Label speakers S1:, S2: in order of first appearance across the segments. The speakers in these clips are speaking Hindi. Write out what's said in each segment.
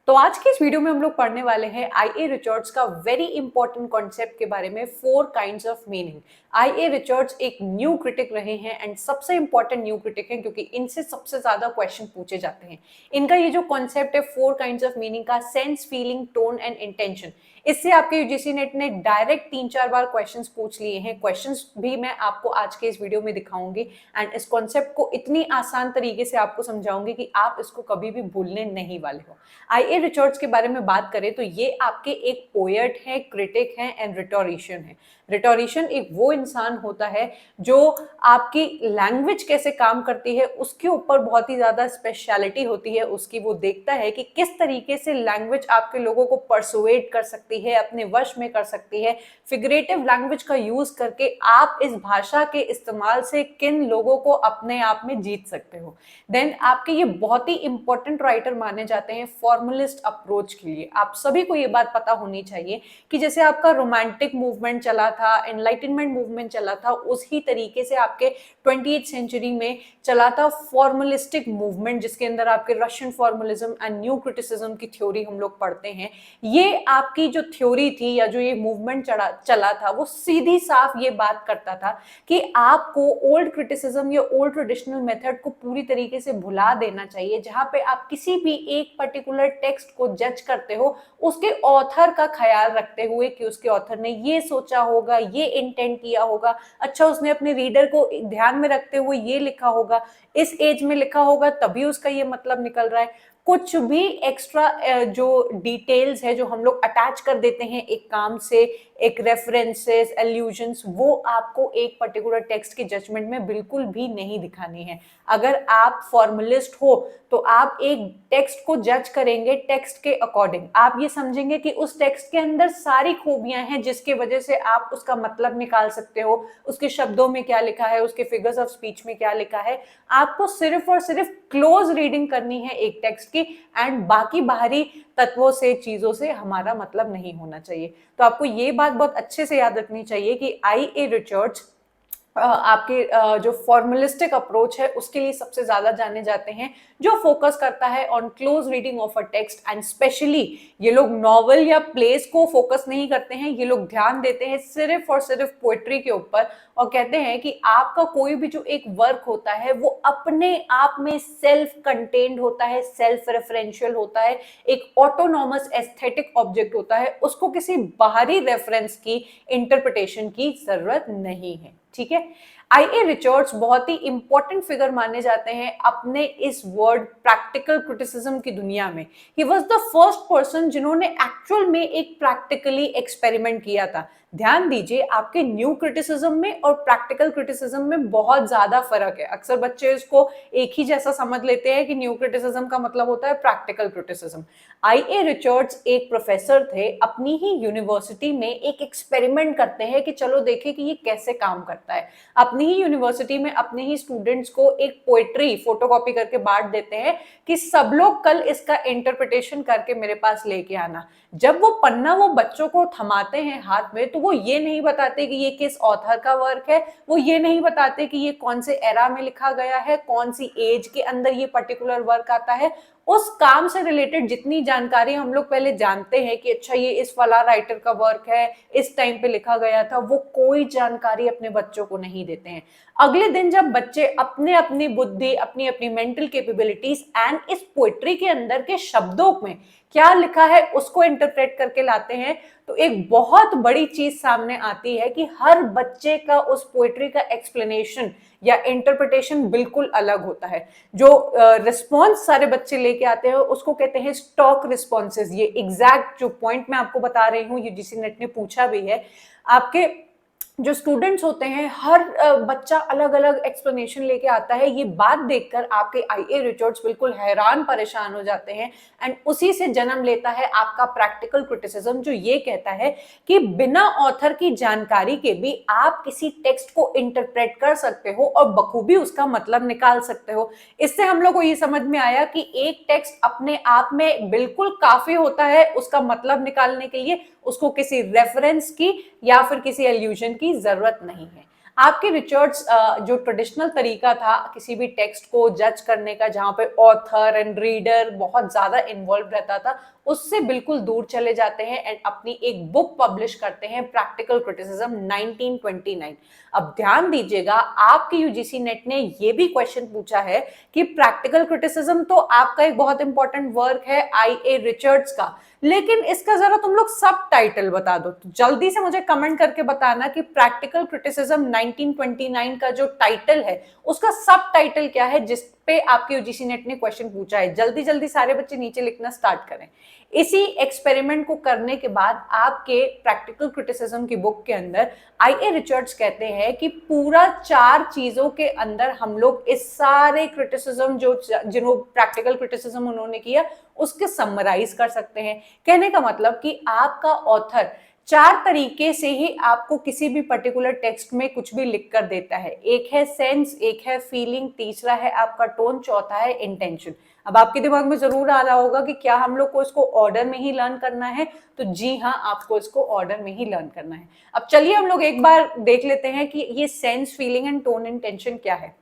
S1: तो आज की इस वीडियो में हम लोग पढ़ने वाले हैं आईए रिचर्ड्स का वेरी इंपॉर्टेंट कॉन्सेप्ट के बारे में, 4 काइंड्स ऑफ मीनिंग। आईए रिचर्ड्स एक न्यू क्रिटिक रहे हैं एंड सबसे इंपॉर्टेंट न्यू क्रिटिक हैं क्योंकि इनसे सबसे ज्यादा क्वेश्चन पूछे जाते हैं। इनका ये जो कॉन्सेप्ट है 4 काइंड्स ऑफ मीनिंग का, sense, feeling, tone and intention, इससे आपके यूजीसी नेट ने डायरेक्ट 3-4 बार क्वेश्चंस पूछ लिए हैं। क्वेश्चंस भी मैं आपको आज के इस वीडियो में दिखाऊंगी एंड इस कॉन्सेप्ट को इतनी आसान तरीके से आपको समझाऊंगी कि आप इसको कभी भी भूलने नहीं वाले हो। आईए रिचर्ड्स के बारे में बात करें तो ये आपके एक पोएट है, क्रिटिक है एंड रिटोरिशियन है। रिटोरिशियन एक वो इंसान होता है जो आपकी लैंग्वेज कैसे काम करती है उसके ऊपर बहुत ही ज्यादा स्पेशलिटी होती है उसकी। वो देखता है कि किस तरीके से लैंग्वेज आपके लोगों को परसुएट कर सकती है, अपने वश में कर सकती है। फिगरेटिव लैंग्वेज का यूज करके आप इस भाषा के इस्तेमाल से किन लोगों को अपने आप में जीत सकते हो। देन आपके ये बहुत ही इंपॉर्टेंट राइटर माने जाते हैं फॉर्मलिस्ट अप्रोच के लिए। आप सभी को ये बात पता होनी चाहिए कि जैसे आपका रोमांटिक मूवमेंट चला था, एनलाइटनमेंट मूवमेंट चला था, उसी तरीके से आपके 20th सेंचुरी में चला था फॉर्मलिस्टिक मूवमेंट, जिसके अंदर आपके Russian formalism and new criticism की थ्योरी हम लोग पढ़ते हैं। ये आपकी जो थ्योरी थी या जो ये मूवमेंट चला था वो सीधी साफ ये बात करता था कि आपको ओल्ड क्रिटिसिज्म या ओल्ड ट्रेडिशनल मेथड को पूरी तरीके से भुला देना चाहिए। जहां पे आप किसी भी एक पर्टिकुलर टेक्स्ट को जज करते हो उसके ऑथर का ख्याल रखते हुए कि उसके ऑथर ने ये सोचा होगा, ये इंटेंट किया होगा, अच्छा उसने अपने रीडर को ध्यान में रखते हुए ये लिखा होगा, इस एज में लिखा होगा तभी उसका ये मतलब निकल रहा है। कुछ भी एक्स्ट्रा जो डिटेल्स है जो हम लोग अटैच कर देते हैं एक काम से, एक रेफरेंसेस, एल्यूजन्स, वो आपको एक पर्टिकुलर टेक्स्ट की जजमेंट में बिल्कुल भी नहीं दिखानी है। अगर आप फॉर्मलिस्ट हो तो आप एक टेक्स्ट को जज करेंगे टेक्स्ट के अकॉर्डिंग। आप ये समझेंगे कि उस टेक्स्ट के अंदर सारी खूबियां हैं जिसकी वजह से आप उसका मतलब निकाल सकते हो, उसके शब्दों में क्या लिखा है, उसके फिगर्स ऑफ स्पीच में क्या लिखा है। आपको सिर्फ और सिर्फ क्लोज रीडिंग करनी है एक टेक्स्ट की एंड बाकी बाहरी तत्वों से, चीजों से हमारा मतलब नहीं होना चाहिए। तो आपको ये बात बहुत अच्छे से याद रखनी चाहिए कि आईए रिचर्ड्स आपके जो फॉर्मलिस्टिक अप्रोच है उसके लिए सबसे ज्यादा जाने जाते हैं, जो फोकस करता है on close reading of a text and specially ये लोग नॉवल या प्लेस को फोकस नहीं करते हैं। ये लोग ध्यान देते हैं सिर्फ और सिर्फ पोएट्री के ऊपर और कहते हैं कि आपका कोई भी जो एक वर्क होता है वो अपने आप में सेल्फ कंटेन्ड होता है, सेल्फ रेफरेंशियल होता है, एक ऑटोनॉमस एस्थेटिक ऑब्जेक्ट होता है, उसको किसी बाहरी रेफरेंस की, इंटरप्रिटेशन की जरूरत नहीं है। ठीक है। आईए रिचर्ड्स बहुत ही इंपॉर्टेंट फिगर माने जाते हैं अपने इस वर्ड प्रैक्टिकल क्रिटिसिज्म की दुनिया में। He was the first person जिन्होंने एक्चुअल में एक प्रैक्टिकली एक्सपेरिमेंट किया था। ध्यान दीजिए, आपके न्यू क्रिटिसिज्म में और प्रैक्टिकल क्रिटिसिज्म में बहुत ज्यादा फर्क है। अक्सर बच्चे इसको एक ही जैसा समझ लेते हैं कि न्यू क्रिटिसिज्म का मतलब होता है प्रैक्टिकल क्रिटिसिज्म। आईए रिचर्ड्स एक प्रोफेसर थे, अपनी ही यूनिवर्सिटी में एक एक्सपेरिमेंट करते हैं कि चलो देखें कि ये कैसे काम करता है। अपनी ही यूनिवर्सिटी में अपने ही स्टूडेंट्स को एक पोएट्री फोटोकॉपी करके बांट देते हैं कि सब लोग कल इसका इंटरप्रिटेशन करके मेरे पास लेके आना। जब वो पन्ना वो बच्चों को थमाते हैं हाथ में तो वो ये नहीं बताते कि ये किस ऑथर का वर्क है, वो ये नहीं बताते कि ये कौन से एरा में लिखा गया है, कौन सी एज के अंदर ये पर्टिकुलर वर्क आता है। उस काम से रिलेटेड जितनी जानकारी हम लोग पहले जानते हैं कि अच्छा ये इस वाला राइटर का वर्क है, इस टाइम पे लिखा गया था, वो कोई जानकारी अपने बच्चों को नहीं देते हैं। अगले दिन जब बच्चे अपने अपनी बुद्धि, अपनी अपनी मेंटल कैपेबिलिटीज एंड इस पोएट्री के अंदर के शब्दों में क्या लिखा है उसको इंटरप्रेट करके लाते हैं तो एक बहुत बड़ी चीज सामने आती है कि हर बच्चे का उस पोएट्री का एक्सप्लेनेशन या इंटरप्रिटेशन बिल्कुल अलग होता है। जो रिस्पॉन्स सारे बच्चे लेके आते हैं उसको कहते हैं स्टॉक रिस्पॉन्सेज। ये एग्जैक्ट जो पॉइंट मैं आपको बता रही हूँ यूजीसी नेट ने पूछा भी है। आपके जो स्टूडेंट्स होते हैं हर बच्चा अलग अलग एक्सप्लेनेशन लेके आता है। ये बात देखकर आपके आईए रिचर्ड्स बिल्कुल हैरान परेशान हो जाते हैं एंड उसी से जन्म लेता है आपका प्रैक्टिकल क्रिटिसिज्म, जो ये कहता है कि बिना ऑथर की जानकारी के भी आप किसी टेक्स्ट को इंटरप्रेट कर सकते हो और बखूबी उसका मतलब निकाल सकते हो। इससे हम लोग को ये समझ में आया कि एक टेक्स्ट अपने आप में बिल्कुल काफी होता है उसका मतलब निकालने के लिए, उसको किसी रेफरेंस की या फिर किसी एल्यूजन की जरूरत नहीं है। आपके रिचर्ड्स जो ट्रेडिशनल तरीका था किसी भी टेक्स्ट को जज करने का, जहां पे ऑथर एंड रीडर बहुत ज्यादा इन्वॉल्व रहता था, उससे बिल्कुल दूर चले जाते हैं एंड अपनी एक बुक पब्लिश करते हैं, प्रैक्टिकल क्रिटिसिज्म 1929। अब ध्यान दीजिएगा, आपके यूजीसी नेट ने ये भी क्वेश्चन पूछा है कि प्रैक्टिकल क्रिटिसिज्म तो आपका एक बहुत इंपॉर्टेंट वर्क है आई ए रिचर्ड्स का, लेकिन इसका जरा तुम लोग सब टाइटल बता दो। तो जल्दी से मुझे कमेंट करके बताना कि प्रैक्टिकल क्रिटिसिज्म 1929 का जो टाइटल है उसका सब टाइटल क्या है, जिस पे आपके यूजीसी नेट ने क्वेश्चन पूछा है। जल्दी जल्दी सारे बच्चे नीचे लिखना स्टार्ट करें। इसी एक्सपेरिमेंट को करने के बाद आपके प्रैक्टिकल क्रिटिसिज्म की बुक के अंदर आई ए रिचर्ड्स कहते हैं कि पूरा 4 चीजों के अंदर हम लोग इस सारे क्रिटिसिज्म जिन्हों प्रैक्टिकल क्रिटिसिज्म उन्होंने किया उसके समराइज कर सकते हैं। कहने का मतलब कि आपका ऑथर 4 तरीके से ही आपको किसी भी पर्टिकुलर टेक्स्ट में कुछ भी लिख कर देता है। एक है सेंस, एक है फीलिंग, तीसरा है आपका टोन, चौथा है इंटेंशन। अब आपके दिमाग में जरूर आ रहा होगा कि क्या हम लोग को इसको ऑर्डर में ही लर्न करना है, तो जी हाँ, आपको इसको ऑर्डर में ही लर्न करना है। अब चलिए हम लोग एक बार देख लेते हैं कि ये sense, feeling and tone, intention क्या है।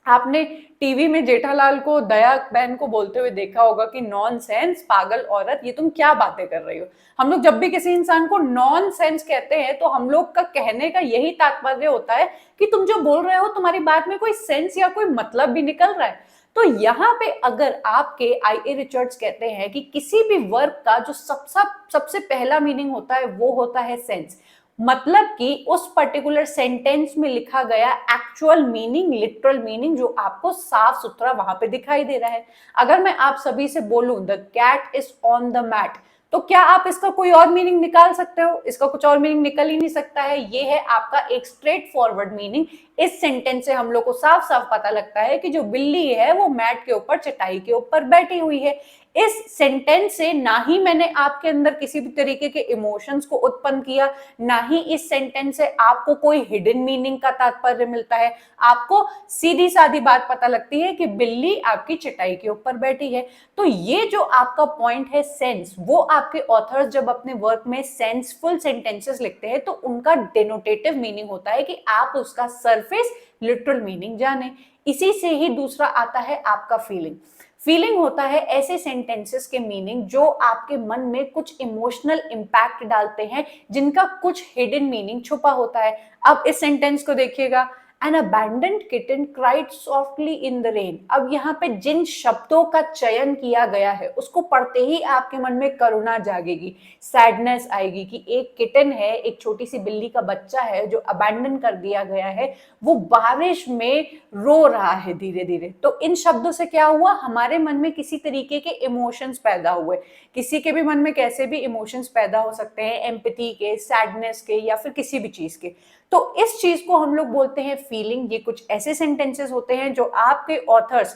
S1: आपने टीवी में जेठालाल को दया बहन को बोलते हुए देखा होगा कि नॉन सेंस, पागल औरत, ये तुम क्या बातें कर रही हो। हम लोग जब भी किसी इंसान को नॉन सेंस कहते हैं तो हम लोग का कहने का यही तात्पर्य होता है कि तुम जो बोल रहे हो तुम्हारी बात में कोई सेंस या कोई मतलब भी निकल रहा है। तो यहाँ पे अगर आपके आई ए रिचर्ड्स कहते हैं कि किसी भी वर्क का जो सबसे पहला मीनिंग होता है वो होता है सेंस, मतलब कि उस पर्टिकुलर सेंटेंस में लिखा गया एक्चुअल मीनिंग, लिटरल मीनिंग जो आपको साफ सुथरा वहां पे दिखाई दे रहा है। अगर मैं आप सभी से बोलूं the cat is on the mat, तो क्या आप इसका कोई और मीनिंग निकाल सकते हो? इसका कुछ और मीनिंग निकल ही नहीं सकता है। ये है आपका एक स्ट्रेट फॉरवर्ड मीनिंग। इस सेंटेंस से हम लोग को साफ साफ पता लगता है कि जो बिल्ली है वो मैट के ऊपर, चटाई के ऊपर बैठी हुई है। इस सेंटेंस से ना ही मैंने आपके अंदर किसी भी तरीके के इमोशंस को उत्पन्न किया, ना ही इस सेंटेंस से आपको कोई हिडन मीनिंग का तात्पर्य मिलता है। आपको सीधी सादी बात पता लगती है कि बिल्ली आपकी चटाई के ऊपर बैठी है। तो ये जो आपका पॉइंट है सेंस, वो आपके ऑथर्स जब अपने वर्क में सेंसफुल सेंटेंसेस लिखते हैं तो उनका डेनोटेटिव मीनिंग होता है कि आप उसका सरफेस लिटरल मीनिंग जाने। इसी से ही दूसरा आता है आपका फीलिंग। फीलिंग होता है ऐसे सेंटेंसेस के मीनिंग जो आपके मन में कुछ इमोशनल इंपैक्ट डालते हैं, जिनका कुछ हिडन मीनिंग छुपा होता है। अब इस सेंटेंस को देखिएगा, An abandoned kitten cried softly in the rain। अब यहाँ पे जिन शब्दों का चयन किया गया है उसको पढ़ते ही आपके मन में करुणा जागेगी, सैडनेस आएगी कि एक किटन है, एक छोटी सी बिल्ली का बच्चा है जो अबैंडन कर दिया गया है, वो बारिश में रो रहा है धीरे धीरे। तो इन शब्दों से क्या हुआ, हमारे मन में किसी तरीके के इमोशंस पैदा हुए। किसी के भी मन में कैसे भी इमोशंस पैदा हो सकते हैं, एम्पैथी के, सैडनेस के, या फिर किसी भी चीज के। तो इस चीज को हम लोग बोलते हैं फीलिंग। ये कुछ ऐसे सेंटेंसेस होते हैं जो आपके ऑथर्स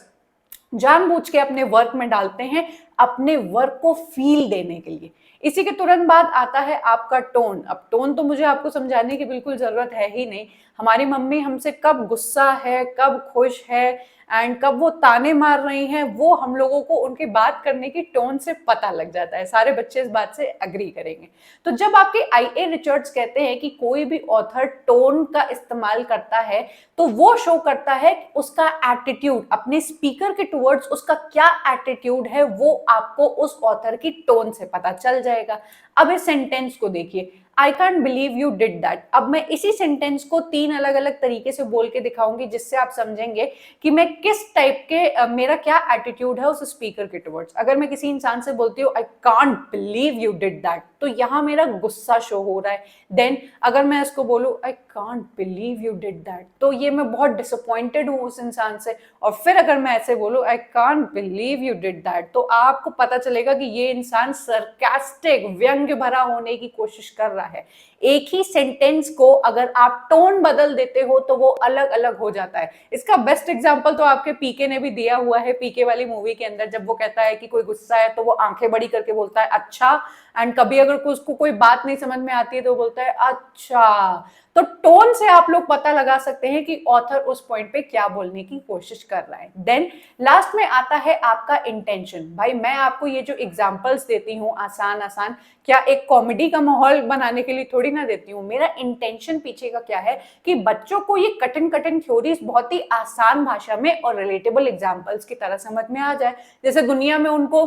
S1: जानबूझ के अपने वर्क में डालते हैं, अपने वर्क को फील देने के लिए। इसी के तुरंत बाद आता है आपका टोन। अब टोन तो मुझे आपको समझाने की बिल्कुल जरूरत है ही नहीं। हमारी मम्मी हमसे कब गुस्सा है, कब खुश है एंड कब वो ताने मार रही हैं, वो हम लोगों को उनकी बात करने की टोन से पता लग जाता है। सारे बच्चे इस बात से अग्री करेंगे। तो जब आपके आई ए रिचर्ड्स कहते हैं कि कोई भी ऑथर टोन का इस्तेमाल करता है तो वो शो करता है उसका एटीट्यूड, अपने स्पीकर के टुवर्ड्स उसका क्या एटीट्यूड है वो आपको उस ऑथर की टोन से पता चल जाएगा। अब इस सेंटेंस को देखिए, I can't believe you did that. अब मैं इसी सेंटेंस को 3 अलग अलग तरीके से बोल के दिखाऊंगी जिससे आप समझेंगे कि मैं किस टाइप के मेरा क्या एटीट्यूड है उस स्पीकर के टुवर्ड्स। अगर मैं किसी इंसान से बोलती हूँ I can't believe you did that, तो यहाँ मेरा गुस्सा शो हो रहा है। देन अगर मैं इसको बोलूँ I can't believe you did that, तो ये मैं बहुत डिसअपॉइंटेड हूँ उस इंसान से। और फिर अगर मैं ऐसे बोलूँ I can't believe you did that, तो आपको पता चलेगा कि ये इंसान सरकास्टिक, व्यंग्य भरा होने की कोशिश कर रहा है। एक ही सेंटेंस को अगर आप टोन बदल देते हो तो वो अलग अलग हो जाता है। इसका बेस्ट एग्जांपल तो आपके पीके ने भी दिया हुआ है, पीके वाली मूवी के अंदर। जब वो कहता है कि कोई गुस्सा है तो वो आंखें बड़ी करके बोलता है अच्छा, एंड कभी अगर उसको कोई बात नहीं समझ में आती है तो बोलता है अच्छा। तो टोन से आप लोग पता लगा सकते हैं कि ऑथर उस पॉइंट पे क्या बोलने की कोशिश कर रहा है। देन लास्ट में आता है आपका इंटेंशन। भाई मैं आपको ये जो एग्जांपल्स देती हूँ आसान आसान, क्या एक कॉमेडी का माहौल बनाने के लिए थोड़ी ना देती हूँ। मेरा इंटेंशन पीछे का क्या है कि बच्चों को ये कठिन कठिन थ्योरीज बहुत ही आसान भाषा में और रिलेटेबल एग्जांपल्स की तरह समझ में आ जाए। जैसे दुनिया में उनको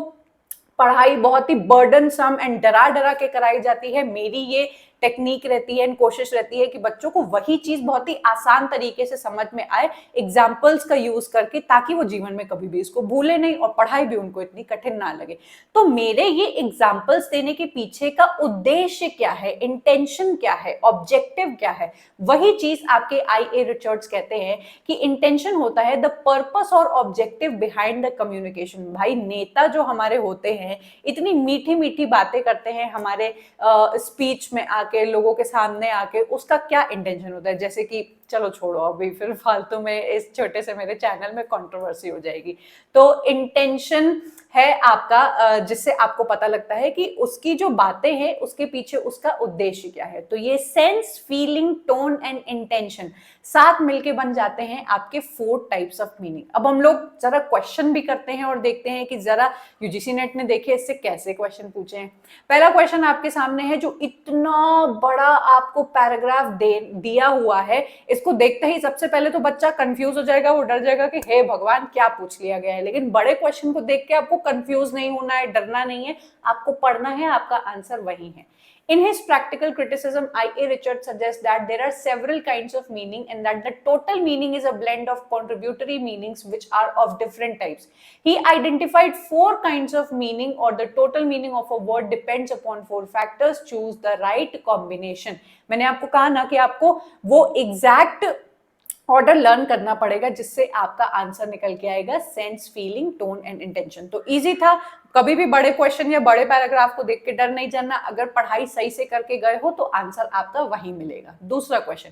S1: पढ़ाई बहुत ही बर्डन सम एंड डरा डरा के कराई जाती है, मेरी ये टेक्निक रहती है एंड कोशिश रहती है कि बच्चों को वही चीज बहुत ही आसान तरीके से समझ में आए एग्जाम्पल्स का यूज करके, ताकि वो जीवन में कभी भी इसको भूले नहीं और पढ़ाई भी उनको इतनी कठिन ना लगे। तो मेरे ये एग्जाम्पल्स देने के पीछे का उद्देश्य क्या है, इंटेंशन क्या है, ऑब्जेक्टिव क्या है, वही चीज आपके आई.ए. रिचर्ड्स कहते हैं कि इंटेंशन होता है द पर्पस और ऑब्जेक्टिव बिहाइंड द कम्युनिकेशन। भाई नेता जो हमारे होते हैं इतनी मीठी मीठी बातें करते हैं हमारे स्पीच में आके, लोगों के सामने आके, उसका क्या इंटेंशन होता है। जैसे कि चलो छोड़ो अभी, फिर फालतू में इस छोटे से मेरे चैनल में कंट्रोवर्सी हो जाएगी। तो इंटेंशन है आपका जिससे आपको पता लगता है कि उसकी जो बातें हैं उसके पीछे उसका उद्देश्य क्या है। तो ये sense, feeling, tone and intention साथ मिलके बन जाते हैं आपके 4 टाइप्स ऑफ मीनिंग। अब हम लोग जरा क्वेश्चन भी करते हैं और देखते हैं कि जरा यूजीसी नेट ने देखे इससे कैसे क्वेश्चन पूछे हैं। पहला क्वेश्चन आपके सामने है जो इतना बड़ा आपको पैराग्राफ दिया हुआ है, इसको देखते ही सबसे पहले तो बच्चा कंफ्यूज हो जाएगा, वो डर जाएगा कि हे भगवान क्या पूछ लिया गया है। लेकिन बड़े क्वेश्चन को देख के आपको कंफ्यूज नहीं होना है, डरना नहीं है, आपको पढ़ना है, आपका आंसर वही है। In his practical criticism, I.A. Richards suggests that there are several kinds of meaning and that the total meaning is a blend of contributory meanings which are of different types. He identified 4 kinds of meaning, or the total meaning of a word depends upon 4 factors. Choose the right combination. मैंने आपको कहा ना कि आपको वो exact ऑर्डर लर्न करना पड़ेगा जिससे आपका आंसर निकल के आएगा sense, feeling, tone and intention. तो इजी था, कभी भी बड़े क्वेश्चन या बड़े पैराग्राफ को देख के डर नहीं जाना, अगर पढ़ाई सही से करके गए हो तो आंसर आपका वही मिलेगा। दूसरा क्वेश्चन,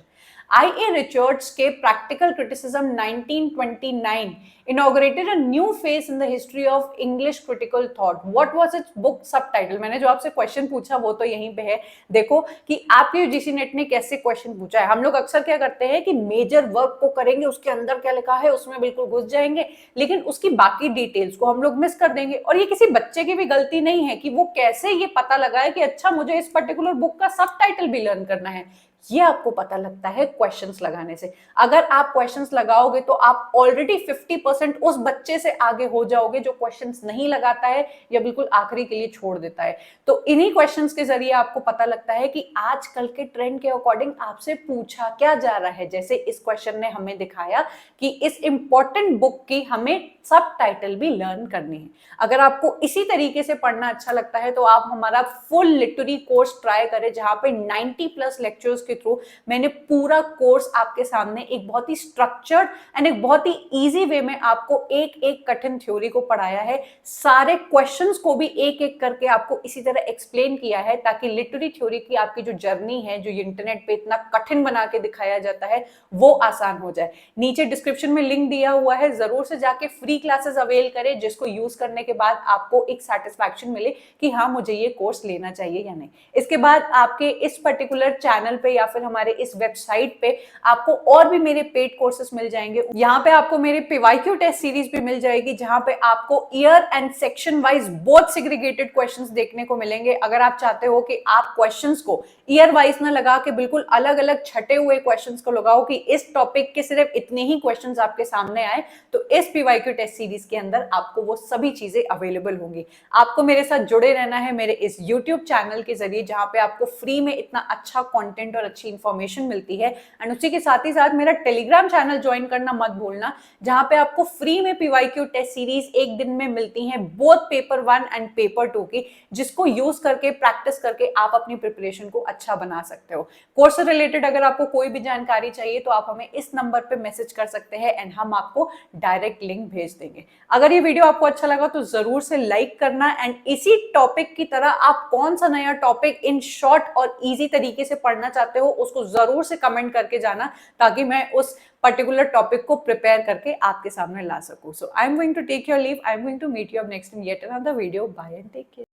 S1: आई.ए. रिचर्ड्स के practical criticism 1929 inaugurated a new phase in the history of English critical thought. What was its book subtitle? मैंने जो आपसे क्वेश्चन पूछा वो तो यहीं पे है। देखो कि आपके यूजीसी नेट ने कैसे क्वेश्चन पूछा है। हम लोग अक्सर क्या करते हैं कि मेजर वर्क को करेंगे, उसके अंदर क्या लिखा है उसमें बिल्कुल घुस जाएंगे, लेकिन उसकी बाकी डिटेल्स को हम लोग मिस कर देंगे। और ये किसी बच्चे की भी गलती नहीं है कि वो कैसे ये पता लगाए कि अच्छा मुझे इस पर्टिकुलर बुक का सबटाइटल भी लर्न करना है। ये आपको पता लगता है क्वेश्चंस लगाने से। अगर आप क्वेश्चंस लगाओगे तो आप ऑलरेडी 50% उस बच्चे से आगे हो जाओगे जो क्वेश्चंस नहीं लगाता है या बिल्कुल आखिरी के लिए छोड़ देता है। तो इन्हीं क्वेश्चंस के जरिए आपको पता लगता है कि आजकल के ट्रेंड के अकॉर्डिंग आपसे पूछा क्या जा रहा है। जैसे इस क्वेश्चन ने हमें दिखाया कि इस इंपॉर्टेंट बुक की हमें सब टाइटल भी लर्न करनी है। अगर आपको इसी तरीके से पढ़ना अच्छा लगता है तो आप हमारा फुल लिटरेरी कोर्स ट्राई करें, जहां पे 90+ लेक्चर्स के थ्रू मैंने पूरा कोर्स आपके सामने एक बहुत ही स्ट्रक्चर्ड एंड एक बहुत ही इजी वे में आपको एक एक कठिन थ्योरी को पढ़ाया है। सारे क्वेश्चंस को भी एक एक करके आपको इसी तरह एक्सप्लेन किया है ताकि लिटरेरी थ्योरी की आपकी जो जर्नी है, जो इंटरनेट पे इतना कठिन बना के दिखाया जाता है, वो आसान हो जाए। नीचे डिस्क्रिप्शन में लिंक दिया हुआ है, जरूर से जाके फ्री क्लासेस अवेल करें, जिसको यूज करने के बाद आपको एक सेटिस्फैक्शन मिले कि हाँ मुझे ये कोर्स लेना चाहिए या नहीं। इसके बाद आपके इस पर्टिकुलर चैनल पे या फिर हमारे इस वेबसाइट पे आपको और भी मेरे पेड कोर्सेस मिल जाएंगे। यहाँ पे आपको मेरे पीवाईक्यू टेस्ट सीरीज भी मिल जाएगी, जहां पे आपको year and section wise both segregated questions देखने को मिलेंगे। अगर आप चाहते हो कि आप क्वेश्चंस को ईयर वाइज ना लगा के बिल्कुल अलग अलग छटे हुए क्वेश्चंस को लगाओ कि इस टॉपिक के सिर्फ इतने ही क्वेश्चंस आपके सामने आए, तो इस पीवाईक्यू टेस्ट सीरीज के अंदर आपको वो सभी चीजें अवेलेबल होंगी। आपको मेरे साथ जुड़े रहना है मेरे इस यूट्यूब चैनल के जरिए, जहां पे आपको फ्री में इतना अच्छा कंटेंट और अच्छी इंफॉर्मेशन मिलती है। एंड उसी के साथ ही साथ मेरा टेलीग्राम चैनल ज्वाइन करना मत भूलना, जहां पे आपको फ्री में पीवाईक्यू टेस्ट सीरीज एक दिन में मिलती है, बोथ पेपर 1 एंड पेपर 2 की, जिसको यूज करके प्रैक्टिस करके आप अपनी प्रिपरेशन को अच्छा बना सकते हो। कोर्स से रिलेटेड अगर आपको कोई भी जानकारी चाहिए तो आप हमें इस नंबर पे मैसेज कर सकते हैं एंड हम आपको डायरेक्ट लिंक भेज देंगे। अगर ये वीडियो आपको अच्छा लगा तो जरूर से लाइक करना, एंड इसी टॉपिक की तरह आप कौन सा नया टॉपिक इन शॉर्ट और इजी तरीके से पढ़ना चाहते हो उसको जरूर से कमेंट करके जाना, ताकि मैं उस पर्टिकुलर टॉपिक को प्रिपेयर करके आपके सामने ला सकूं। So I am going to take your leave, I am going to meet you up next in yet another video. Bye and take care.